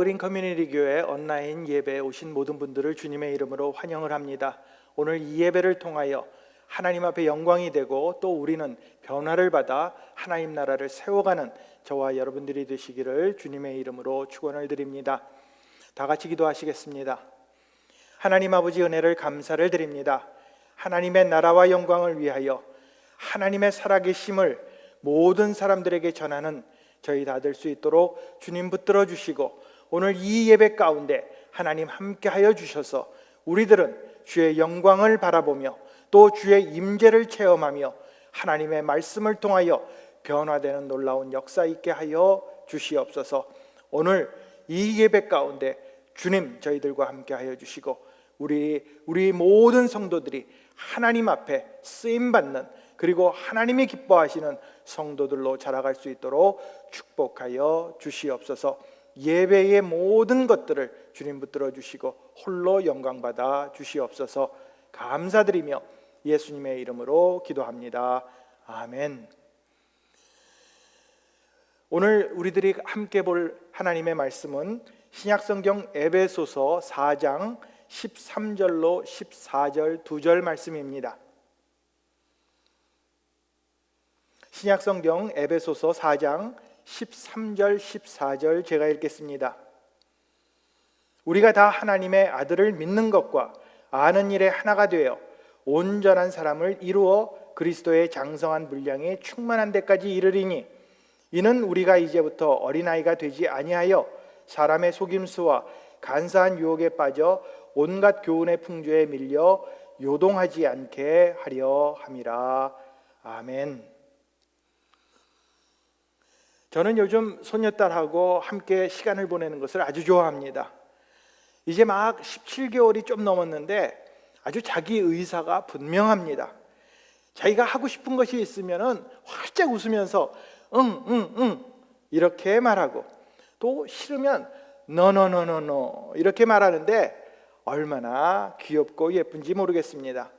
에버그린 커뮤니티 교회 온라인 예배에 오신 모든 분들을 주님의 이름으로 환영을 합니다. 오늘 이 예배를 통하여 하나님 앞에 영광이 되고 또 우리는 변화를 받아 하나님 나라를 세워가는 저와 여러분들이 되시기를 주님의 이름으로 축원을 드립니다. 다 같이 기도하시겠습니다. 하나님 아버지, 은혜를 감사를 드립니다. 하나님의 나라와 영광을 위하여 하나님의 살아계심을 모든 사람들에게 전하는 저희 다 될 수 있도록 주님 붙들어 주시고, 오늘 이 예배 가운데 하나님 함께하여 주셔서 우리들은 주의 영광을 바라보며 또 주의 임재를 체험하며 하나님의 말씀을 통하여 변화되는 놀라운 역사 있게 하여 주시옵소서. 오늘 이 예배 가운데 주님 저희들과 함께하여 주시고 우리 모든 성도들이 하나님 앞에 쓰임받는, 그리고 하나님이 기뻐하시는 성도들로 자라갈 수 있도록 축복하여 주시옵소서. 예배의 모든 것들을 주님 붙들어 주시고 홀로 영광받아 주시옵소서. 감사드리며 예수님의 이름으로 기도합니다. 아멘. 오늘 우리들이 함께 볼 하나님의 말씀은 신약성경 에베소서 4장 13절로 14절 2절 말씀입니다. 신약성경 에베소서 4장 13절 14절 제가 읽겠습니다. 우리가 다 하나님의 아들을 믿는 것과 아는 일에 하나가 되어 온전한 사람을 이루어 그리스도의 장성한 분량에 충만한 데까지 이르리니, 이는 우리가 이제부터 어린아이가 되지 아니하여 사람의 속임수와 간사한 유혹에 빠져 온갖 교훈의 풍조에 밀려 요동하지 않게 하려 함이라. 아멘. 저는 요즘 손녀딸하고 함께 시간을 보내는 것을 아주 좋아합니다. 이제 막 17개월이 좀 넘었는데 아주 자기 의사가 분명합니다. 자기가 하고 싶은 것이 있으면 활짝 웃으면서 응 이렇게 말하고, 또 싫으면 no 이렇게 말하는데 얼마나 귀엽고 예쁜지 모르겠습니다.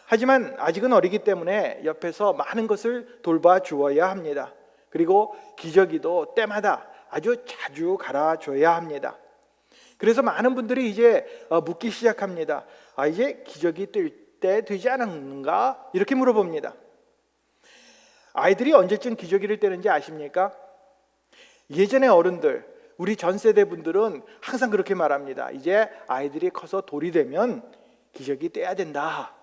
하지만 아직은 어리기 때문에 옆에서 많은 것을 돌봐 주어야 합니다. 그리고 기저귀도 때마다 아주 자주 갈아줘야 합니다. 그래서 많은 분들이 이제 묻기 시작합니다. 이제 기저귀 뜰 때 되지 않았는가? 이렇게 물어봅니다. 아이들이 언제쯤 기저귀를 떼는지 아십니까? 예전의 어른들, 우리 전 세대 분들은 항상 그렇게 말합니다. 이제 아이들이 커서 돌이 되면 기저귀 떼야 된다.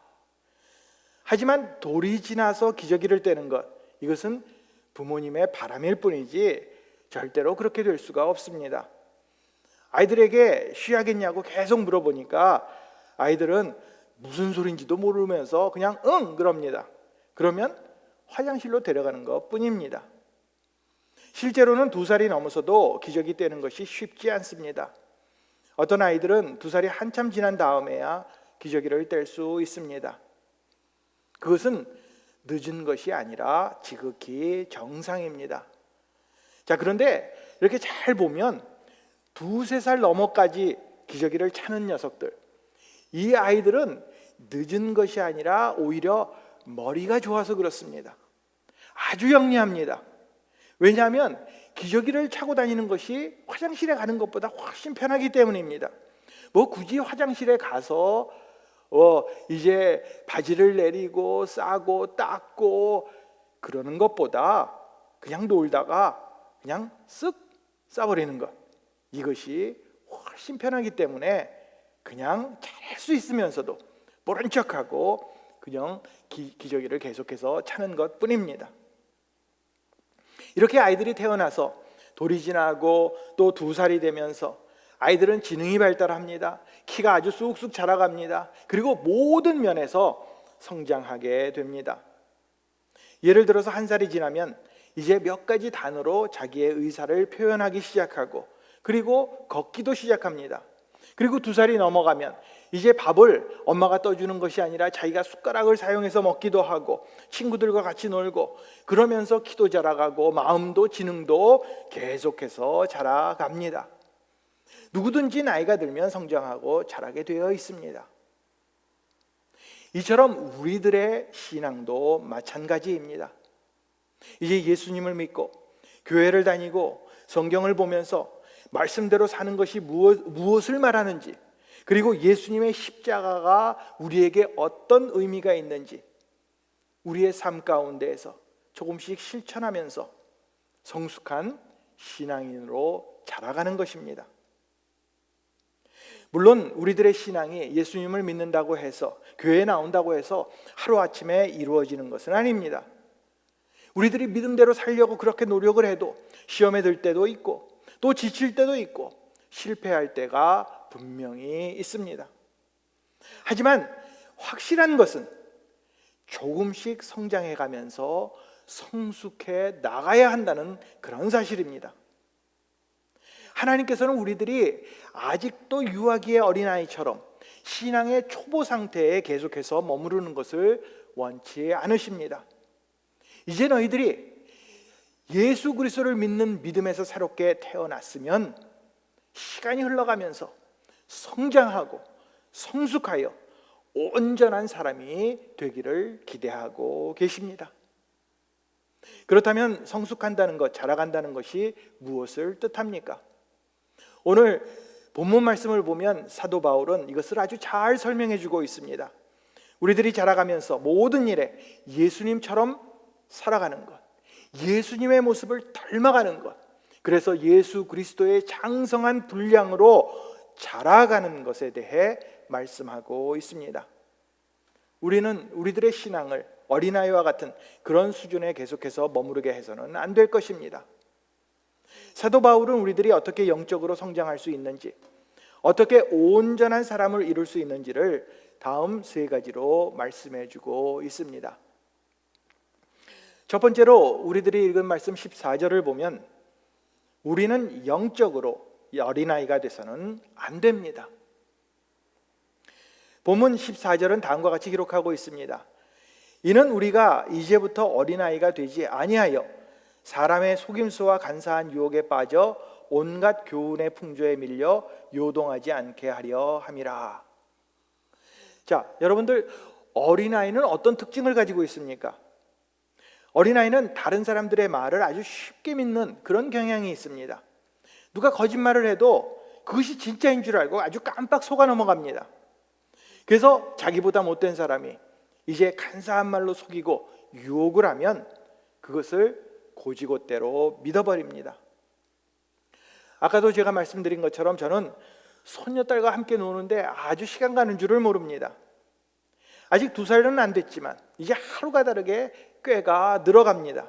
하지만 돌이 지나서 기저귀를 떼는 것, 이것은 부모님의 바람일 뿐이지 절대로 그렇게 될 수가 없습니다. 아이들에게 쉬야겠냐고 계속 물어보니까 아이들은 무슨 소린지도 모르면서 그냥 응 그럽니다. 그러면 화장실로 데려가는 것 뿐입니다. 실제로는 2살이 넘어서도 기저귀 떼는 것이 쉽지 않습니다. 어떤 아이들은 2살이 한참 지난 다음에야 기저귀를 뗄 수 있습니다. 그것은 늦은 것이 아니라 지극히 정상입니다. 자, 그런데 이렇게 잘 보면 2-3살 넘어까지 기저귀를 차는 녀석들, 이 아이들은 늦은 것이 아니라 오히려 머리가 좋아서 그렇습니다. 아주 영리합니다. 왜냐하면 기저귀를 차고 다니는 것이 화장실에 가는 것보다 훨씬 편하기 때문입니다. 굳이 화장실에 가서 이제 바지를 내리고 싸고 닦고 그러는 것보다 그냥 놀다가 그냥 쓱 싸버리는 것, 이것이 훨씬 편하기 때문에 그냥 잘할 수 있으면서도 모른 척하고 그냥 기저귀를 계속해서 차는 것 뿐입니다. 이렇게 아이들이 태어나서 돌이 지나고 또 2살이 되면서 아이들은 지능이 발달합니다. 키가 아주 쑥쑥 자라갑니다. 그리고 모든 면에서 성장하게 됩니다. 예를 들어서 1살이 지나면 이제 몇 가지 단어로 자기의 의사를 표현하기 시작하고, 그리고 걷기도 시작합니다. 그리고 2살이 넘어가면 이제 밥을 엄마가 떠주는 것이 아니라 자기가 숟가락을 사용해서 먹기도 하고, 친구들과 같이 놀고, 그러면서 키도 자라가고 마음도 지능도 계속해서 자라갑니다. 누구든지 나이가 들면 성장하고 자라게 되어 있습니다. 이처럼 우리들의 신앙도 마찬가지입니다. 이제 예수님을 믿고 교회를 다니고 성경을 보면서 말씀대로 사는 것이 무엇을 말하는지, 그리고 예수님의 십자가가 우리에게 어떤 의미가 있는지 우리의 삶 가운데에서 조금씩 실천하면서 성숙한 신앙인으로 자라가는 것입니다. 물론 우리들의 신앙이 예수님을 믿는다고 해서, 교회에 나온다고 해서 하루아침에 이루어지는 것은 아닙니다. 우리들이 믿음대로 살려고 그렇게 노력을 해도 시험에 들 때도 있고, 또 지칠 때도 있고, 실패할 때가 분명히 있습니다. 하지만 확실한 것은 조금씩 성장해 가면서 성숙해 나가야 한다는 그런 사실입니다. 하나님께서는 우리들이 아직도 유아기의 어린아이처럼 신앙의 초보 상태에 계속해서 머무르는 것을 원치 않으십니다. 이제 너희들이 예수 그리스도를 믿는 믿음에서 새롭게 태어났으면 시간이 흘러가면서 성장하고 성숙하여 온전한 사람이 되기를 기대하고 계십니다. 그렇다면 성숙한다는 것, 자라간다는 것이 무엇을 뜻합니까? 오늘 본문 말씀을 보면 사도 바울은 이것을 아주 잘 설명해 주고 있습니다. 우리들이 자라가면서 모든 일에 예수님처럼 살아가는 것, 예수님의 모습을 닮아가는 것, 그래서 예수 그리스도의 장성한 분량으로 자라가는 것에 대해 말씀하고 있습니다. 우리는 우리들의 신앙을 어린아이와 같은 그런 수준에 계속해서 머무르게 해서는 안 될 것입니다. 사도 바울은 우리들이 어떻게 영적으로 성장할 수 있는지, 어떻게 온전한 사람을 이룰 수 있는지를 다음 세 가지로 말씀해 주고 있습니다. 첫 번째로 우리들이 읽은 말씀 14절을 보면 우리는 영적으로 어린아이가 돼서는 안 됩니다. 본문 14절은 다음과 같이 기록하고 있습니다. 이는 우리가 이제부터 어린아이가 되지 아니하여 사람의 속임수와 간사한 유혹에 빠져 온갖 교훈의 풍조에 밀려 요동하지 않게 하려 함이라. 자, 여러분들, 어린아이는 어떤 특징을 가지고 있습니까? 어린아이는 다른 사람들의 말을 아주 쉽게 믿는 그런 경향이 있습니다. 누가 거짓말을 해도 그것이 진짜인 줄 알고 아주 깜빡 속아 넘어갑니다. 그래서 자기보다 못된 사람이 이제 간사한 말로 속이고 유혹을 하면 그것을 고지고대로 믿어버립니다. 아까도 제가 말씀드린 것처럼 저는 손녀딸과 함께 노는데 아주 시간 가는 줄을 모릅니다. 아직 2살은 안 됐지만 이제 하루가 다르게 꾀가 늘어갑니다.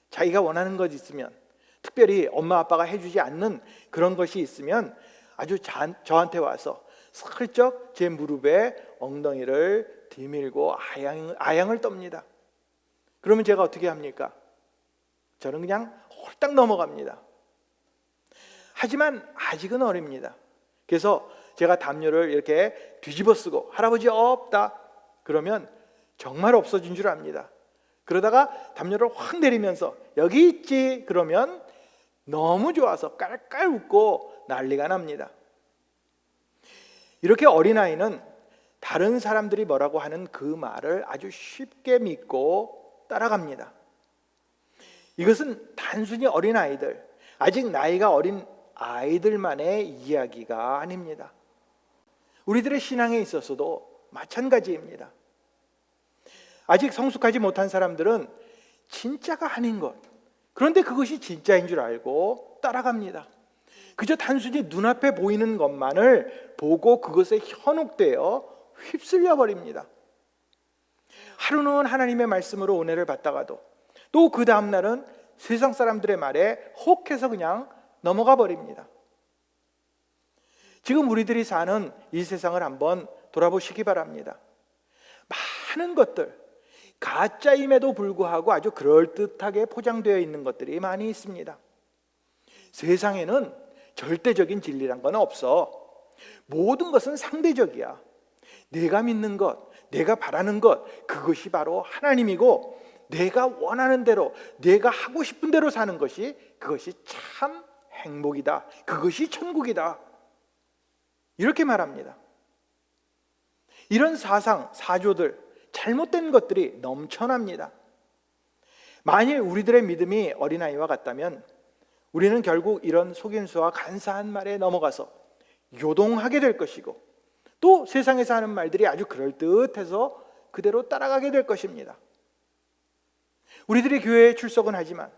자기가 원하는 것 있으면, 특별히 엄마 아빠가 해주지 않는 그런 것이 있으면 아주 저한테 와서 슬쩍 제 무릎에 엉덩이를 디밀고 아양을 떱니다. 그러면 제가 어떻게 합니까? 저는 그냥 홀딱 넘어갑니다. 하지만 아직은 어립니다. 그래서 제가 담요를 이렇게 뒤집어 쓰고 할아버지 없다 그러면 정말 없어진 줄 압니다. 그러다가 담요를 확 내리면서 여기 있지 그러면 너무 좋아서 깔깔 웃고 난리가 납니다. 이렇게 어린아이는 다른 사람들이 뭐라고 하는 그 말을 아주 쉽게 믿고 따라갑니다. 이것은 단순히 어린아이들, 아직 나이가 어린 아이들만의 이야기가 아닙니다. 우리들의 신앙에 있어서도 마찬가지입니다. 아직 성숙하지 못한 사람들은 진짜가 아닌 것, 그런데 그것이 진짜인 줄 알고 따라갑니다. 그저 단순히 눈앞에 보이는 것만을 보고 그것에 현혹되어 휩쓸려 버립니다. 하루는 하나님의 말씀으로 은혜를 받다가도 또 그 다음 날은 세상 사람들의 말에 혹해서 그냥 넘어가 버립니다. 지금 우리들이 사는 이 세상을 한번 돌아보시기 바랍니다. 많은 것들, 가짜임에도 불구하고 아주 그럴듯하게 포장되어 있는 것들이 많이 있습니다. 세상에는 절대적인 진리란 건 없어. 모든 것은 상대적이야. 내가 믿는 것, 내가 바라는 것, 그것이 바로 하나님이고, 내가 원하는 대로, 내가 하고 싶은 대로 사는 것이, 그것이 참 행복이다. 그것이 천국이다. 이렇게 말합니다. 이런 사상, 사조들, 잘못된 것들이 넘쳐납니다. 만일 우리들의 믿음이 어린아이와 같다면 우리는 결국 이런 속임수와 간사한 말에 넘어가서 요동하게 될 것이고, 또 세상에서 하는 말들이 아주 그럴듯해서 그대로 따라가게 될 것입니다. 우리들이 교회에 출석은 하지만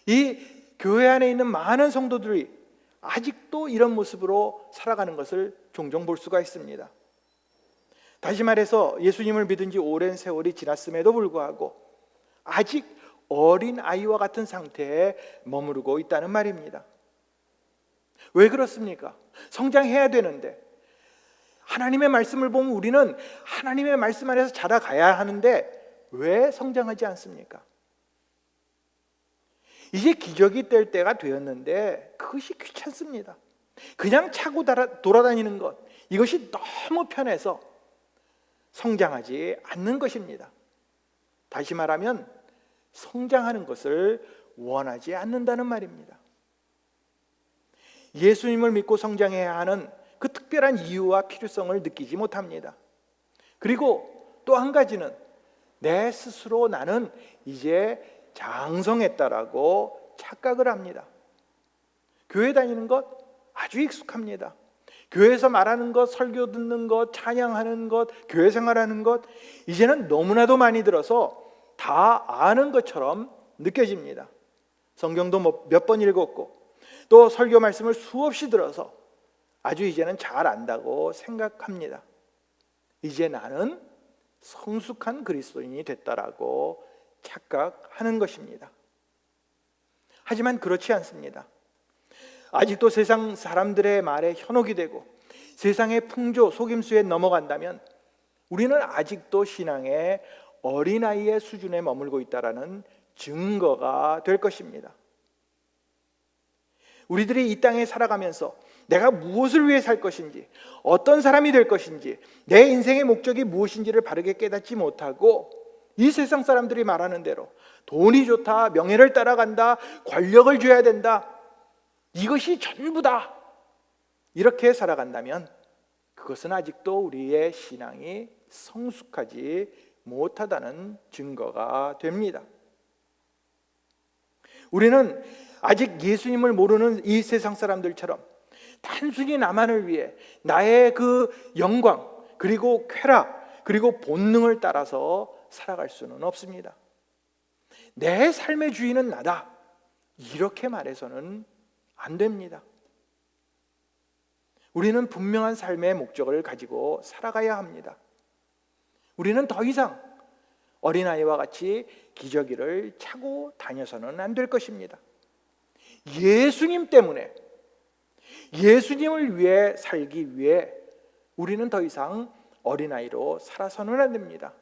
이 교회 안에 있는 많은 성도들이 아직도 이런 모습으로 살아가는 것을 종종 볼 수가 있습니다. 다시 말해서 예수님을 믿은 지 오랜 세월이 지났음에도 불구하고 아직 어린 아이와 같은 상태에 머무르고 있다는 말입니다. 왜 그렇습니까? 성장해야 되는데, 하나님의 말씀을 보면 우리는 하나님의 말씀 안에서 자라가야 하는데 왜 성장하지 않습니까? 이제 기저귀 뗄 때가 되었는데 그것이 귀찮습니다. 그냥 차고 돌아다니는 것, 이것이 너무 편해서 성장하지 않는 것입니다. 다시 말하면 성장하는 것을 원하지 않는다는 말입니다. 예수님을 믿고 성장해야 하는 그 특별한 이유와 필요성을 느끼지 못합니다. 그리고 또 한 가지는 내 스스로 나는 이제 장성했다라고 착각을 합니다. 교회 다니는 것 아주 익숙합니다. 교회에서 말하는 것, 설교 듣는 것, 찬양하는 것, 교회 생활하는 것, 이제는 너무나도 많이 들어서 다 아는 것처럼 느껴집니다. 성경도 몇 번 읽었고 또 설교 말씀을 수없이 들어서 아주 이제는 잘 안다고 생각합니다. 이제 나는 성숙한 그리스도인이 됐다라고 착각하는 것입니다. 하지만 그렇지 않습니다. 아직도 세상 사람들의 말에 현혹이 되고 세상의 풍조, 속임수에 넘어간다면 우리는 아직도 신앙의 어린아이의 수준에 머물고 있다는 증거가 될 것입니다. 우리들이 이 땅에 살아가면서 내가 무엇을 위해 살 것인지, 어떤 사람이 될 것인지, 내 인생의 목적이 무엇인지를 바르게 깨닫지 못하고 이 세상 사람들이 말하는 대로 돈이 좋다, 명예를 따라간다, 권력을 줘야 된다, 이것이 전부다, 이렇게 살아간다면 그것은 아직도 우리의 신앙이 성숙하지 못하다는 증거가 됩니다. 우리는 아직 예수님을 모르는 이 세상 사람들처럼 단순히 나만을 위해 나의 그 영광, 그리고 쾌락, 그리고 본능을 따라서 살아갈 수는 없습니다. 내 삶의 주인은 나다, 이렇게 말해서는 안 됩니다. 우리는 분명한 삶의 목적을 가지고 살아가야 합니다. 우리는 더 이상 어린아이와 같이 기저귀를 차고 다녀서는 안 될 것입니다. 예수님 때문에, 예수님을 위해 살기 위해 우리는 더 이상 어린아이로 살아서는 안 됩니다.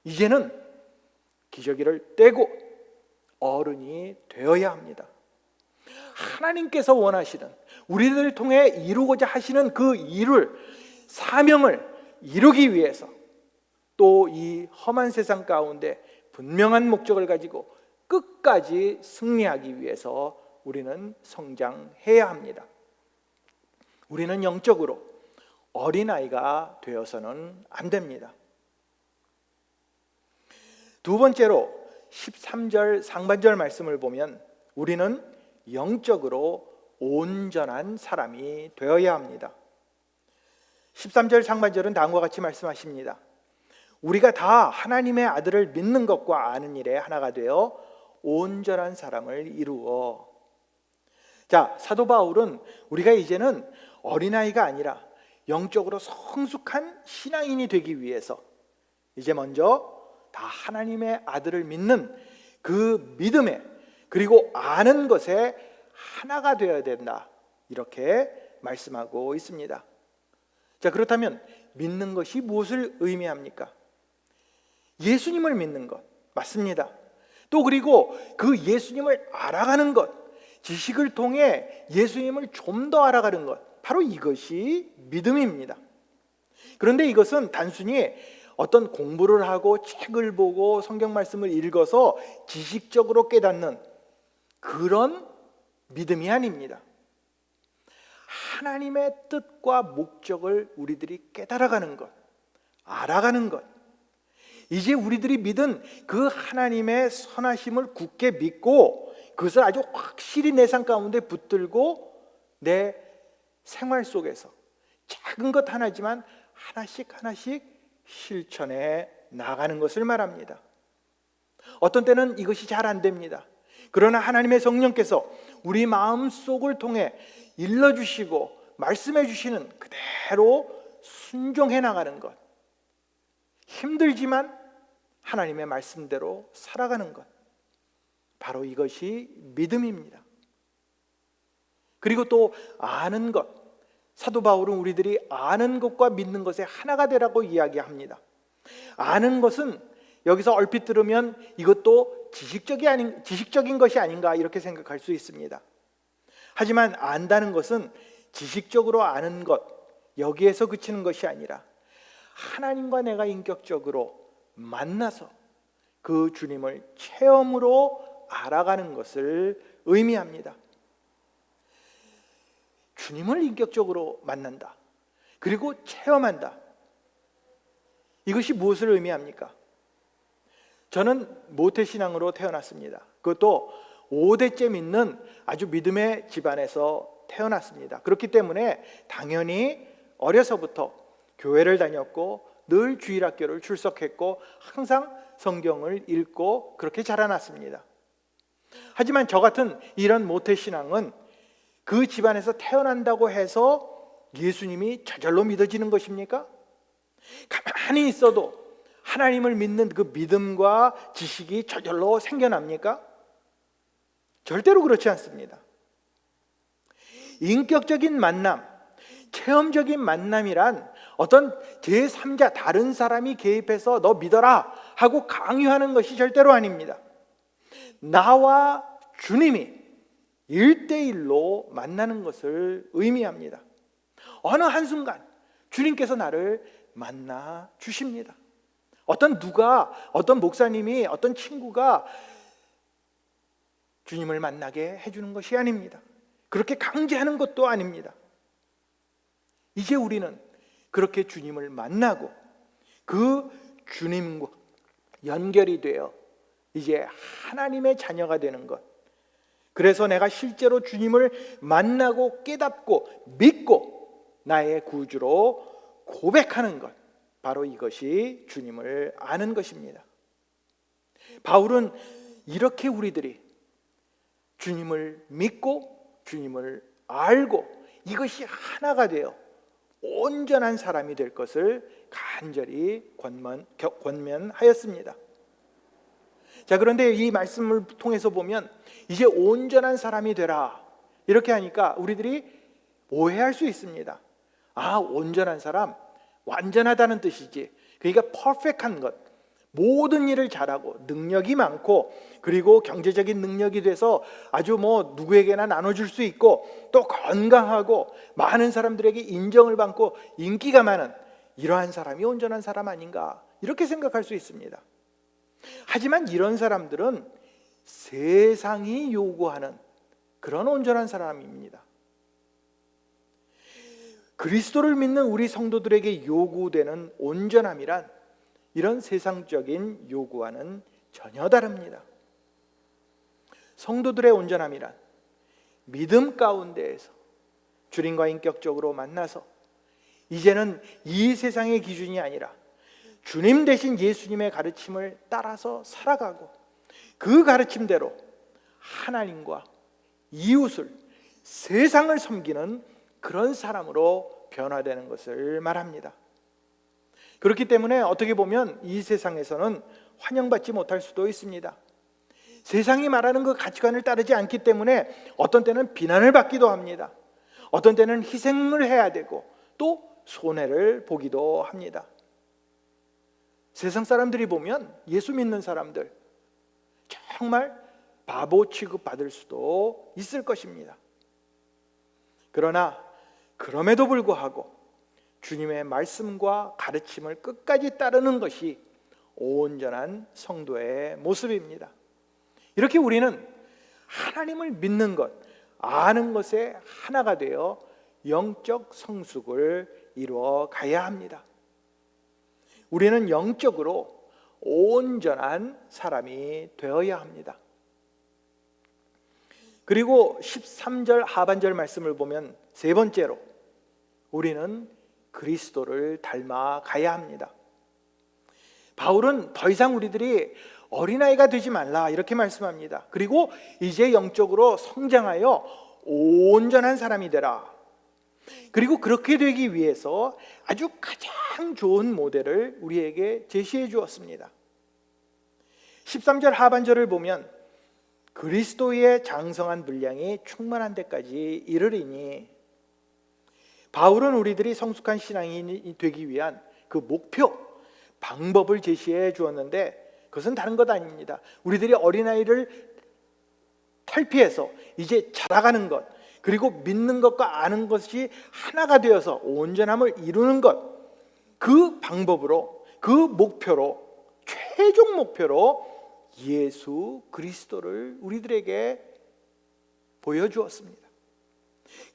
이제는 기저귀를 떼고 어른이 되어야 합니다. 하나님께서 원하시는, 우리들을 통해 이루고자 하시는 그 일을, 사명을 이루기 위해서, 또 이 험한 세상 가운데 분명한 목적을 가지고 끝까지 승리하기 위해서 우리는 성장해야 합니다. 우리는 영적으로 어린아이가 되어서는 안 됩니다. 두 번째로 13절 상반절 말씀을 보면 우리는 영적으로 온전한 사람이 되어야 합니다. 13절 상반절은 다음과 같이 말씀하십니다. 우리가 다 하나님의 아들을 믿는 것과 아는 일에 하나가 되어 온전한 사람을 이루어. 자, 사도 바울은 우리가 이제는 어린아이가 아니라 영적으로 성숙한 신앙인이 되기 위해서 이제 먼저 다 하나님의 아들을 믿는 그 믿음에, 그리고 아는 것에 하나가 되어야 된다, 이렇게 말씀하고 있습니다. 자, 그렇다면 믿는 것이 무엇을 의미합니까? 예수님을 믿는 것 맞습니다. 또 그리고 그 예수님을 알아가는 것, 지식을 통해 예수님을 좀 더 알아가는 것, 바로 이것이 믿음입니다. 그런데 이것은 단순히 어떤 공부를 하고 책을 보고 성경 말씀을 읽어서 지식적으로 깨닫는 그런 믿음이 아닙니다. 하나님의 뜻과 목적을 우리들이 깨달아가는 것, 알아가는 것, 이제 우리들이 믿은 그 하나님의 선하심을 굳게 믿고 그것을 아주 확실히 내 삶 가운데 붙들고 내 생활 속에서 작은 것 하나지만 하나씩 하나씩 실천해 나가는 것을 말합니다. 어떤 때는 이것이 잘 안 됩니다. 그러나 하나님의 성령께서 우리 마음속을 통해 일러주시고 말씀해 주시는 그대로 순종해 나가는 것, 힘들지만 하나님의 말씀대로 살아가는 것, 바로 이것이 믿음입니다. 그리고 또 아는 것, 사도 바울은 우리들이 아는 것과 믿는 것의 하나가 되라고 이야기합니다. 아는 것은 여기서 얼핏 들으면 이것도 지식적인 것이 아닌가 이렇게 생각할 수 있습니다. 하지만 안다는 것은 지식적으로 아는 것, 여기에서 그치는 것이 아니라 하나님과 내가 인격적으로 만나서 그 주님을 체험으로 알아가는 것을 의미합니다. 주님을 인격적으로 만난다. 그리고 체험한다. 이것이 무엇을 의미합니까? 저는 모태신앙으로 태어났습니다. 그것도 5대째 믿는 아주 믿음의 집안에서 태어났습니다. 그렇기 때문에 당연히 어려서부터 교회를 다녔고 늘 주일학교를 출석했고 항상 성경을 읽고 그렇게 자라났습니다. 하지만 저 같은 이런 모태신앙은 그 집안에서 태어난다고 해서 예수님이 저절로 믿어지는 것입니까? 가만히 있어도 하나님을 믿는 그 믿음과 지식이 저절로 생겨납니까? 절대로 그렇지 않습니다. 인격적인 만남, 체험적인 만남이란 어떤 제3자 다른 사람이 개입해서 너 믿어라 하고 강요하는 것이 절대로 아닙니다. 나와 주님이 1대1로 만나는 것을 의미합니다. 어느 한순간 주님께서 나를 만나 주십니다. 어떤 목사님이, 어떤 친구가 주님을 만나게 해주는 것이 아닙니다. 그렇게 강제하는 것도 아닙니다. 이제 우리는 그렇게 주님을 만나고 그 주님과 연결이 되어 이제 하나님의 자녀가 되는 것, 그래서 내가 실제로 주님을 만나고 깨닫고 믿고 나의 구주로 고백하는 것, 바로 이것이 주님을 아는 것입니다. 바울은 이렇게 우리들이 주님을 믿고 주님을 알고 이것이 하나가 되어 온전한 사람이 될 것을 간절히 권면하였습니다. 자, 그런데 이 말씀을 통해서 보면 이제 온전한 사람이 되라 이렇게 하니까 우리들이 오해할 수 있습니다. 아, 온전한 사람, 완전하다는 뜻이지. 그러니까 퍼펙트한 것, 모든 일을 잘하고 능력이 많고 그리고 경제적인 능력이 돼서 아주 누구에게나 나눠줄 수 있고 또 건강하고 많은 사람들에게 인정을 받고 인기가 많은 이러한 사람이 온전한 사람 아닌가 이렇게 생각할 수 있습니다. 하지만 이런 사람들은 세상이 요구하는 그런 온전한 사람입니다. 그리스도를 믿는 우리 성도들에게 요구되는 온전함이란 이런 세상적인 요구와는 전혀 다릅니다. 성도들의 온전함이란 믿음 가운데에서 주님과 인격적으로 만나서 이제는 이 세상의 기준이 아니라 주님 대신 예수님의 가르침을 따라서 살아가고 그 가르침대로 하나님과 이웃을, 세상을 섬기는 그런 사람으로 변화되는 것을 말합니다. 그렇기 때문에 어떻게 보면 이 세상에서는 환영받지 못할 수도 있습니다. 세상이 말하는 그 가치관을 따르지 않기 때문에 어떤 때는 비난을 받기도 합니다. 어떤 때는 희생을 해야 되고 또 손해를 보기도 합니다. 세상 사람들이 보면 예수 믿는 사람들 정말 바보 취급받을 수도 있을 것입니다. 그러나 그럼에도 불구하고 주님의 말씀과 가르침을 끝까지 따르는 것이 온전한 성도의 모습입니다. 이렇게 우리는 하나님을 믿는 것, 아는 것에 하나가 되어 영적 성숙을 이루어 가야 합니다. 우리는 영적으로 온전한 사람이 되어야 합니다. 그리고 13절 하반절 말씀을 보면 세 번째로 우리는 그리스도를 닮아가야 합니다. 바울은 더 이상 우리들이 어린아이가 되지 말라 이렇게 말씀합니다. 그리고 이제 영적으로 성장하여 온전한 사람이 되라. 그리고 그렇게 되기 위해서 아주 가장 좋은 모델을 우리에게 제시해 주었습니다. 13절 하반절을 보면 그리스도의 장성한 분량이 충만한 데까지 이르리니, 바울은 우리들이 성숙한 신앙인이 되기 위한 그 목표, 방법을 제시해 주었는데 그것은 다른 것 아닙니다. 우리들이 어린아이를 탈피해서 이제 자라가는 것, 그리고 믿는 것과 아는 것이 하나가 되어서 온전함을 이루는 것, 그 방법으로, 그 목표로, 최종 목표로 예수 그리스도를 우리들에게 보여주었습니다.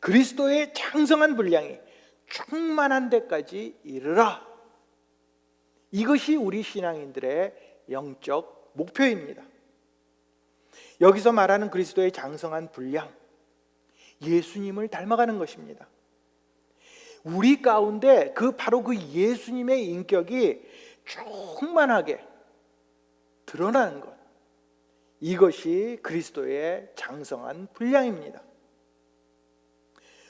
그리스도의 장성한 분량이 충만한 데까지 이르라. 이것이 우리 신앙인들의 영적 목표입니다. 여기서 말하는 그리스도의 장성한 분량, 예수님을 닮아가는 것입니다. 우리 가운데 바로 그 예수님의 인격이 충만하게 드러나는 것, 이것이 그리스도의 장성한 분량입니다.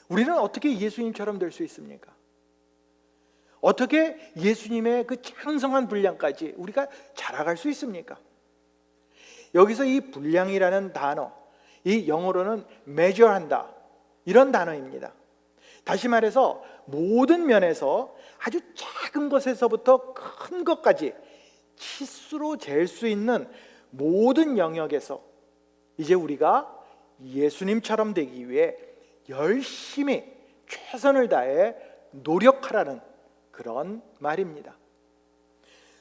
우리는 어떻게 예수님처럼 될 수 있습니까? 어떻게 예수님의 그 장성한 분량까지 우리가 자라갈 수 있습니까? 여기서 이 분량이라는 단어, 이 영어로는 measure한다, 이런 단어입니다. 다시 말해서 모든 면에서 아주 작은 것에서부터 큰 것까지 치수로 잴 수 있는 모든 영역에서 이제 우리가 예수님처럼 되기 위해 열심히 최선을 다해 노력하라는 그런 말입니다.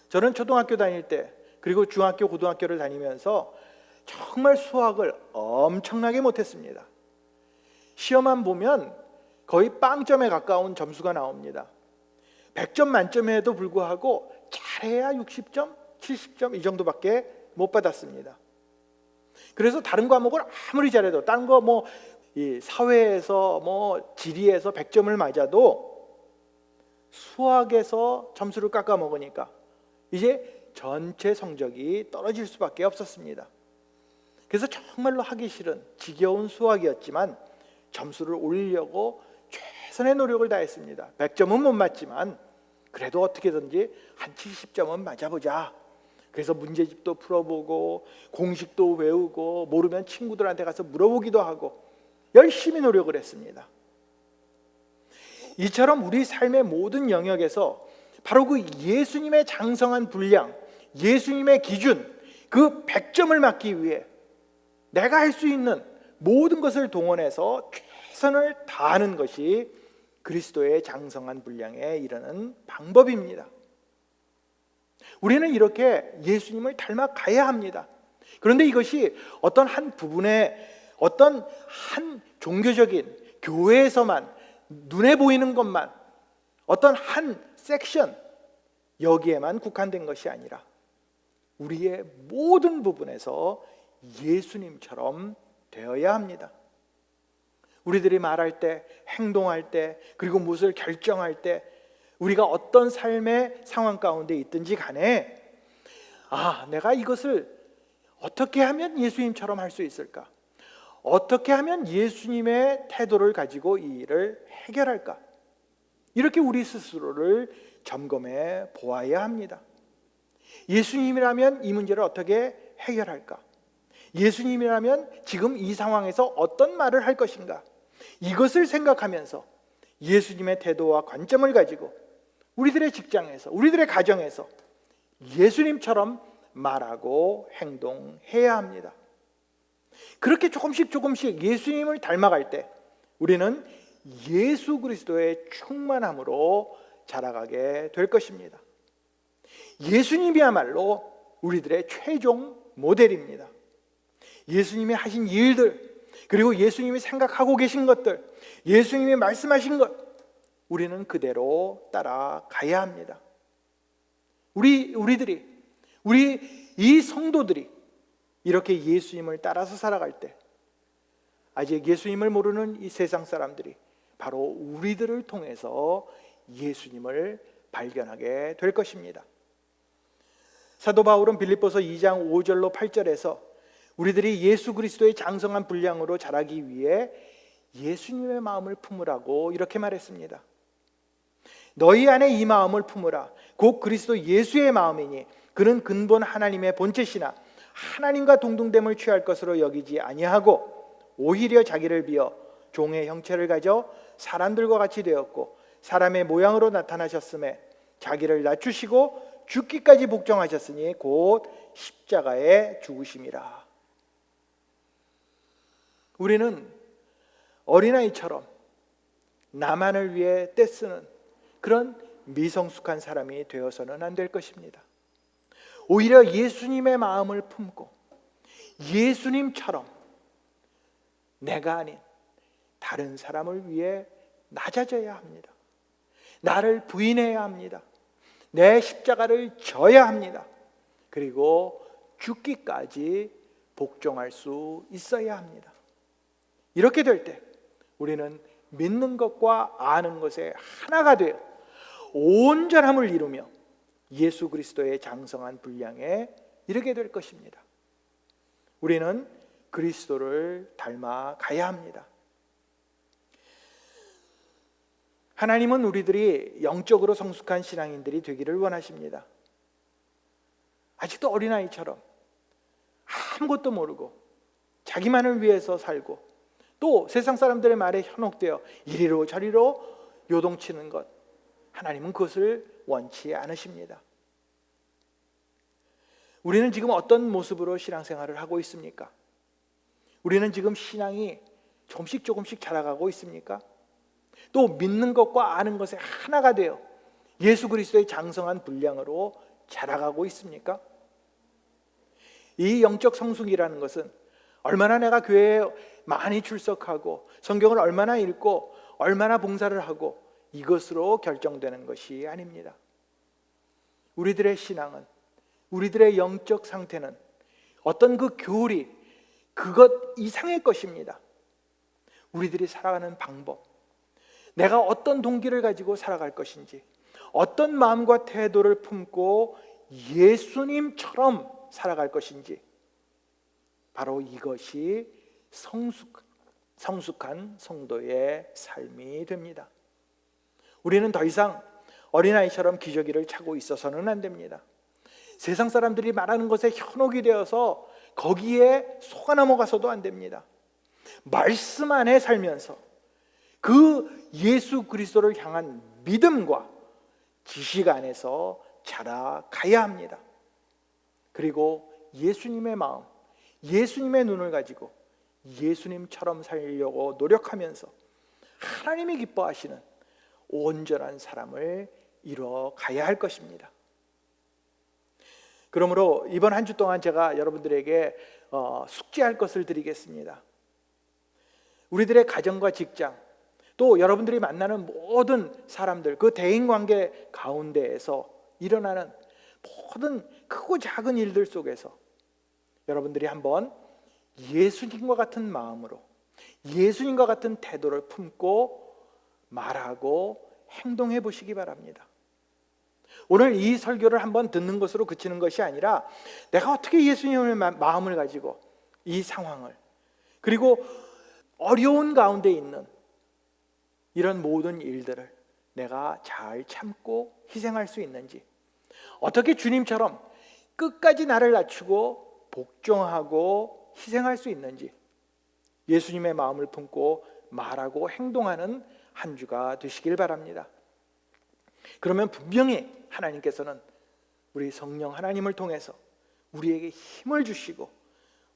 저는 초등학교 다닐 때, 그리고 중학교, 고등학교를 다니면서 정말 수학을 엄청나게 못했습니다. 시험만 보면 거의 빵점에 가까운 점수가 나옵니다. 100점 만점에도 불구하고 잘해야 60점, 70점 이 정도밖에 못 받았습니다. 그래서 다른 과목을 아무리 잘해도, 다른 거 이 사회에서 지리에서 100점을 맞아도 수학에서 점수를 깎아 먹으니까 이제 전체 성적이 떨어질 수밖에 없었습니다. 그래서 정말로 하기 싫은 지겨운 수학이었지만 점수를 올리려고 최선의 노력을 다했습니다. 100점은 못 맞지만 그래도 어떻게든지 한 70점은 맞아보자. 그래서 문제집도 풀어보고 공식도 외우고 모르면 친구들한테 가서 물어보기도 하고 열심히 노력을 했습니다. 이처럼 우리 삶의 모든 영역에서 바로 그 예수님의 장성한 분량, 예수님의 기준, 그 100점을 맞기 위해 내가 할 수 있는 모든 것을 동원해서 최선을 다하는 것이 그리스도의 장성한 분량에 이르는 방법입니다. 우리는 이렇게 예수님을 닮아가야 합니다. 그런데 이것이 어떤 한 부분의, 어떤 한 종교적인 교회에서만 눈에 보이는 것만, 어떤 한 섹션 여기에만 국한된 것이 아니라 우리의 모든 부분에서 예수님처럼 되어야 합니다. 우리들이 말할 때, 행동할 때, 그리고 무엇을 결정할 때, 우리가 어떤 삶의 상황 가운데 있든지 간에 내가 이것을 어떻게 하면 예수님처럼 할 수 있을까? 어떻게 하면 예수님의 태도를 가지고 이 일을 해결할까? 이렇게 우리 스스로를 점검해 보아야 합니다. 예수님이라면 이 문제를 어떻게 해결할까? 예수님이라면 지금 이 상황에서 어떤 말을 할 것인가? 이것을 생각하면서 예수님의 태도와 관점을 가지고 우리들의 직장에서, 우리들의 가정에서 예수님처럼 말하고 행동해야 합니다. 그렇게 조금씩 예수님을 닮아갈 때 우리는 예수 그리스도의 충만함으로 자라가게 될 것입니다. 예수님이야말로 우리들의 최종 모델입니다. 예수님이 하신 일들, 그리고 예수님이 생각하고 계신 것들, 예수님이 말씀하신 것, 우리는 그대로 따라가야 합니다. 우리 이 성도들이 이렇게 예수님을 따라서 살아갈 때 아직 예수님을 모르는 이 세상 사람들이 바로 우리들을 통해서 예수님을 발견하게 될 것입니다. 사도 바울은 빌립보서 2장 5절로 8절에서 우리들이 예수 그리스도의 장성한 분량으로 자라기 위해 예수님의 마음을 품으라고 이렇게 말했습니다. 너희 안에 이 마음을 품으라. 곧 그리스도 예수의 마음이니 그는 근본 하나님의 본체시나 하나님과 동등됨을 취할 것으로 여기지 아니하고 오히려 자기를 비어 종의 형체를 가져 사람들과 같이 되었고 사람의 모양으로 나타나셨음에 자기를 낮추시고 죽기까지 복종하셨으니 곧 십자가에 죽으심이라. 우리는 어린아이처럼 나만을 위해 떼쓰는 그런 미성숙한 사람이 되어서는 안 될 것입니다. 오히려 예수님의 마음을 품고 예수님처럼 내가 아닌 다른 사람을 위해 낮아져야 합니다. 나를 부인해야 합니다. 내 십자가를 져야 합니다. 그리고 죽기까지 복종할 수 있어야 합니다. 이렇게 될 때 우리는 믿는 것과 아는 것에 하나가 되어 온전함을 이루며 예수 그리스도의 장성한 분량에 이르게 될 것입니다. 우리는 그리스도를 닮아 가야 합니다. 하나님은 우리들이 영적으로 성숙한 신앙인들이 되기를 원하십니다. 아직도 어린아이처럼 아무것도 모르고 자기만을 위해서 살고 또 세상 사람들의 말에 현혹되어 이리로 저리로 요동치는 것, 하나님은 그것을 원치 않으십니다. 우리는 지금 어떤 모습으로 신앙생활을 하고 있습니까? 우리는 지금 신앙이 조금씩 자라가고 있습니까? 또 믿는 것과 아는 것에 하나가 되어 예수 그리스도의 장성한 분량으로 자라가고 있습니까? 이 영적 성숙이라는 것은 얼마나 내가 교회에 많이 출석하고 성경을 얼마나 읽고 얼마나 봉사를 하고 이것으로 결정되는 것이 아닙니다. 우리들의 신앙은, 우리들의 영적 상태는 어떤 그 교리, 그것 이상의 것입니다. 우리들이 살아가는 방법, 내가 어떤 동기를 가지고 살아갈 것인지, 어떤 마음과 태도를 품고 예수님처럼 살아갈 것인지, 바로 이것이 성숙한 성도의 삶이 됩니다. 우리는 더 이상 어린아이처럼 기저귀를 차고 있어서는 안 됩니다. 세상 사람들이 말하는 것에 현혹이 되어서 거기에 속아 넘어가서도 안 됩니다. 말씀 안에 살면서 그 예수 그리스도를 향한 믿음과 지식 안에서 자라가야 합니다. 그리고 예수님의 마음, 예수님의 눈을 가지고 예수님처럼 살려고 노력하면서 하나님이 기뻐하시는 온전한 사람을 이뤄가야 할 것입니다. 그러므로 이번 한 주 동안 제가 여러분들에게 숙지할 것을 드리겠습니다. 우리들의 가정과 직장, 또 여러분들이 만나는 모든 사람들, 그 대인관계 가운데에서 일어나는 모든 크고 작은 일들 속에서 여러분들이 한번 예수님과 같은 마음으로, 예수님과 같은 태도를 품고 말하고 행동해 보시기 바랍니다. 오늘 이 설교를 한번 듣는 것으로 그치는 것이 아니라 내가 어떻게 예수님의 마음을 가지고 이 상황을, 그리고 어려운 가운데 있는 이런 모든 일들을 내가 잘 참고 희생할 수 있는지, 어떻게 주님처럼 끝까지 나를 낮추고 복종하고 희생할 수 있는지, 예수님의 마음을 품고 말하고 행동하는 한 주가 되시길 바랍니다. 그러면 분명히 하나님께서는 우리 성령 하나님을 통해서 우리에게 힘을 주시고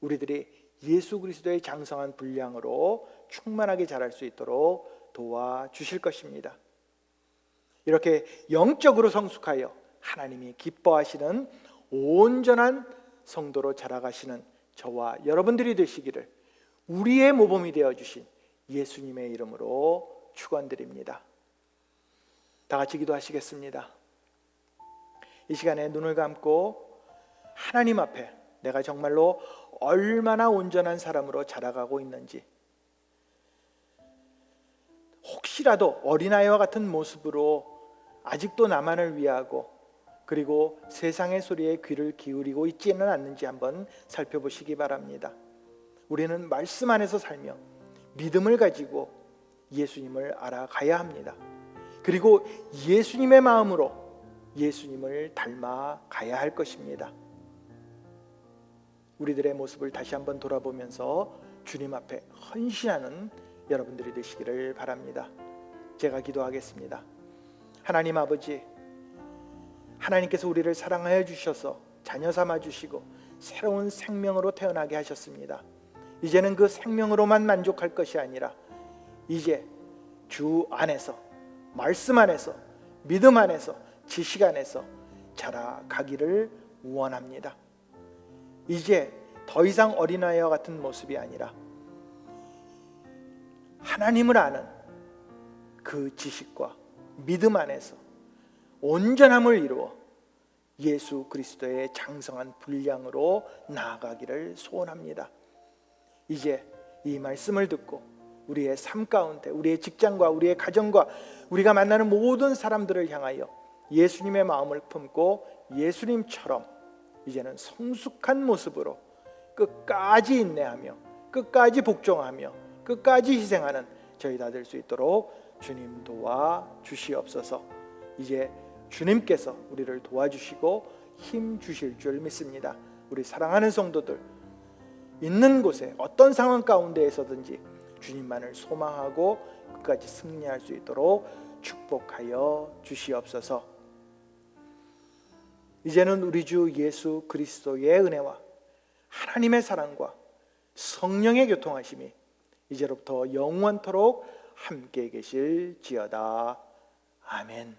우리들이 예수 그리스도의 장성한 분량으로 충만하게 자랄 수 있도록 도와주실 것입니다. 이렇게 영적으로 성숙하여 하나님이 기뻐하시는 온전한 성도로 자라가시는 저와 여러분들이 되시기를 우리의 모범이 되어주신 예수님의 이름으로 축원드립니다. 다 같이 기도하시겠습니다. 이 시간에 눈을 감고 하나님 앞에 내가 정말로 얼마나 온전한 사람으로 자라가고 있는지 혹시라도 어린아이와 같은 모습으로 아직도 나만을 위하고 그리고 세상의 소리에 귀를 기울이고 있지는 않는지 한번 살펴보시기 바랍니다. 우리는 말씀 안에서 살며 믿음을 가지고 예수님을 알아가야 합니다. 그리고 예수님의 마음으로 예수님을 닮아 가야 할 것입니다. 우리들의 모습을 다시 한번 돌아보면서 주님 앞에 헌신하는 여러분들이 되시기를 바랍니다. 제가 기도하겠습니다. 하나님 아버지, 하나님께서 우리를 사랑하여 주셔서 자녀 삼아 주시고 새로운 생명으로 태어나게 하셨습니다. 이제는 그 생명으로만 만족할 것이 아니라 이제 주 안에서, 말씀 안에서, 믿음 안에서, 지식 안에서 자라가기를 원합니다. 이제 더 이상 어린아이와 같은 모습이 아니라 하나님을 아는 그 지식과 믿음 안에서 온전함을 이루어 예수 그리스도의 장성한 분량으로 나아가기를 소원합니다. 이제 이 말씀을 듣고 우리의 삶 가운데, 우리의 직장과 우리의 가정과 우리가 만나는 모든 사람들을 향하여 예수님의 마음을 품고 예수님처럼 이제는 성숙한 모습으로 끝까지 인내하며 끝까지 복종하며 끝까지 희생하는 저희 다 될 수 있도록 주님 도와 주시옵소서. 이제 주님께서 우리를 도와주시고 힘 주실 줄 믿습니다. 우리 사랑하는 성도들, 있는 곳에 어떤 상황 가운데에서든지 주님만을 소망하고 끝까지 승리할 수 있도록 축복하여 주시옵소서. 이제는 우리 주 예수 그리스도의 은혜와 하나님의 사랑과 성령의 교통하심이 이제로부터 영원토록 함께 계실지어다. 아멘.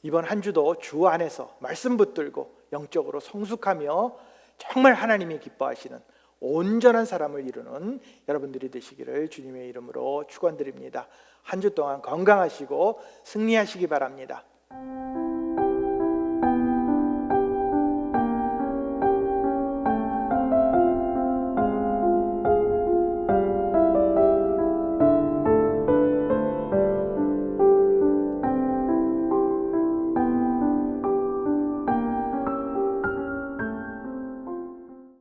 이번 한 주도 주 안에서 말씀 붙들고 영적으로 성숙하며 정말 하나님이 기뻐하시는 온전한 사람을 이루는 여러분들이 되시기를 주님의 이름으로 축원드립니다. 한 주 동안 건강하시고 승리하시기 바랍니다.